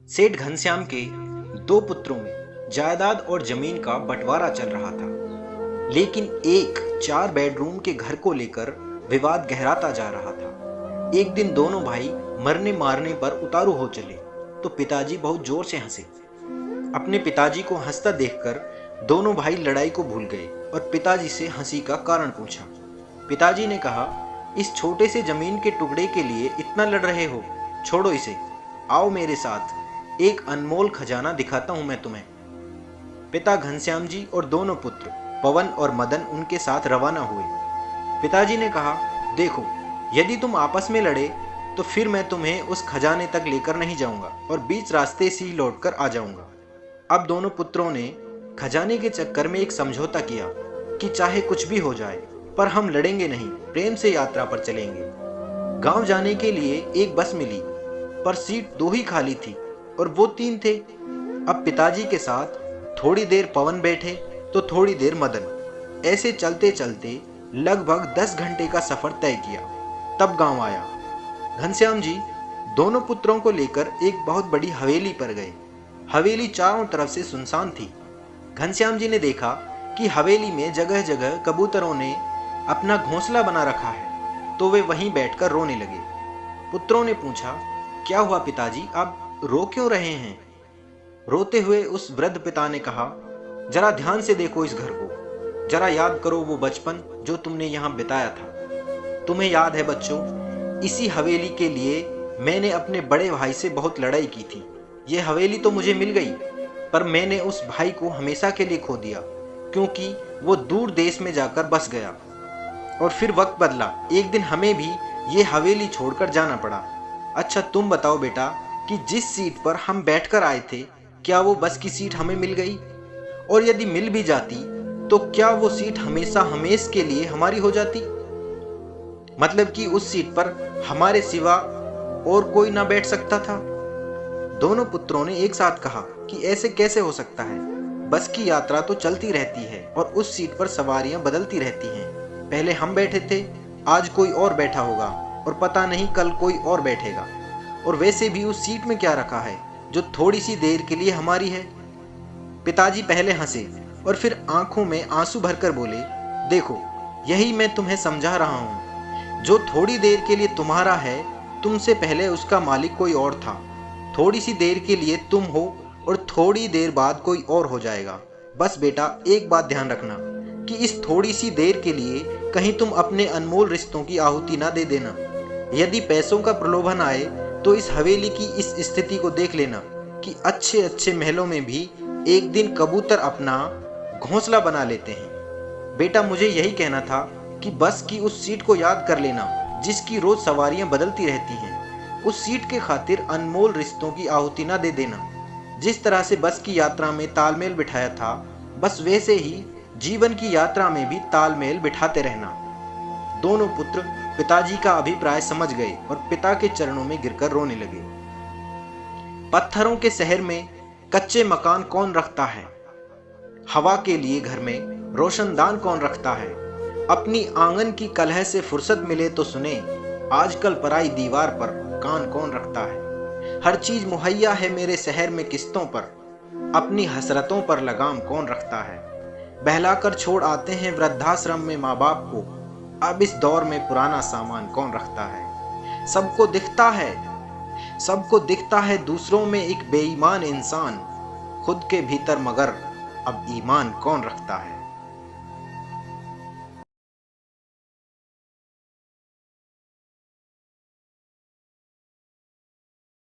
सेठ घनश्याम के दो पुत्रों में जायदाद और जमीन का बंटवारा चल रहा था, लेकिन एक 4 बेडरूम के घर को लेकर विवाद गहराता जा रहा था। एक दिन दोनों भाई मरने मारने पर उतारू हो चले तो पिताजी बहुत जोर से हंसे। अपने पिताजी को हंसता देखकर दोनों भाई लड़ाई को भूल गए और पिताजी से हंसी का कारण पूछा। पिताजी ने कहा, इस छोटे से जमीन के टुकड़े के लिए इतना लड़ रहे हो, छोड़ो इसे, आओ मेरे साथ, एक अनमोल खजाना दिखाता हूं मैं तुम्हें। पिता घनश्याम जी और दोनों पुत्र पवन और मदन उनके साथ रवाना हुए। पिताजी ने कहा, देखो, यदि तुम आपस में लड़े तो फिर मैं तुम्हें उस खजाने तक लेकर नहीं जाऊंगा और बीच रास्ते से ही लौटकर आ जाऊंगा। अब दोनों पुत्रों ने खजाने के चक्कर में एक समझौता किया कि चाहे कुछ भी हो जाए पर हम लड़ेंगे नहीं, प्रेम से यात्रा पर चलेंगे। गांव जाने के लिए एक बस मिली पर सीट 2 ही खाली थी और वो 3 थे। अब पिताजी के साथ थोड़ी देर पवन बैठे तो थोड़ी देर मदन। ऐसे चलते चलते लगभग 10 घंटे का सफर तय किया। तब गांव आया। घनश्याम जी दोनों पुत्रों को लेकर एक बहुत बड़ी हवेली पर गए। हवेली चारों तरफ से सुनसान थी। घनश्याम जी ने देखा कि हवेली में जगह जगह कबूतरों ने अपना घोंसला बना रखा है, तो वे वहीं बैठकर रोने लगे। पुत्रों ने पूछा, क्या हुआ पिताजी, आप रो क्यों रहे हैं? रोते हुए उस वृद्ध पिता ने कहा, जरा ध्यान से देखो इस घर को, जरा याद करो वो बचपन जो तुमने यहाँ बिताया था। तुम्हें याद है बच्चों, इसी हवेली के लिए मैंने अपने बड़े भाई से बहुत लड़ाई की थी। ये हवेली तो मुझे मिल गई, पर मैंने उस भाई को हमेशा के लिए खो दिया, क्योंकि वो दूर देश में जाकर बस गया। और फिर वक्त बदला, एक दिन हमें भी ये हवेली छोड़कर जाना पड़ा। अच्छा तुम बताओ बेटा कि जिस सीट पर हम बैठकर आए थे, क्या वो बस की सीट हमें मिल गई? और यदि मिल भी जाती तो क्या वो सीट हमेशा हमेश के लिए हमारी हो जाती? मतलब कि उस सीट पर हमारे सिवा और कोई ना बैठ सकता था? दोनों पुत्रों ने एक साथ कहा कि ऐसे कैसे हो सकता है? बस की यात्रा तो चलती रहती है और उस सीट पर सवारियां बदलती रहती हैं। पहले हम बैठे थे, आज कोई और बैठा होगा और पता नहीं कल कोई और बैठेगा। और वैसे भी उस सीट में क्या रखा है जो थोड़ी सी देर के लिए हमारी है? पिताजी पहले हंसे और फिर आंखों में आंसू भरकर बोले, देखो, यही मैं तुम्हें समझा रहा हूं। जो थोड़ी देर के लिए तुम्हारा है, तुमसे पहले उसका मालिक कोई और था। थोड़ी सी देर के लिए तुम हो और थोड़ी देर बाद कोई और हो जाएगा। बस बेटा एक बात ध्यान रखना कि इस थोड़ी सी देर के लिए कहीं तुम अपने अनमोल रिश्तों की आहुति ना दे देना। यदि पैसों का प्रलोभन आए तो इस हवेली की इस स्थिति को देख लेना कि अच्छे अच्छे महलों में भी एक दिन कबूतर अपना घोंसला बना लेते हैं। बेटा मुझे यही कहना था कि बस की उस सीट को याद कर लेना जिसकी रोज सवारियां बदलती रहती हैं। उस सीट के खातिर अनमोल रिश्तों की आहुति ना दे देना। जिस तरह से बस की यात्रा में तालमेल बिठाया था, बस वैसे ही जीवन की यात्रा में भी तालमेल बिठाते रहना। दोनों पुत्र पिताजी का अभिप्राय समझ गए और पिता के चरणों में गिरकर रोने लगे। पत्थरों के शहर में कच्चे मकान कौन रखता है? हवा के लिए घर में रोशनदान कौन रखता है? अपनी आंगन की कलह से फुर्सत मिले तो सुने, आजकल पराई दीवार पर कान कौन रखता है? हर चीज मुहैया है मेरे शहर में किस्तों पर, अपनी हसरतों पर लगाम कौन रखता है? बहलाकर छोड़ आते हैं वृद्धाश्रम में माँ बाप को, अब इस दौर में पुराना सामान कौन रखता है? सबको दिखता है दूसरों में एक बेईमान इंसान, खुद के भीतर मगर अब ईमान कौन रखता है?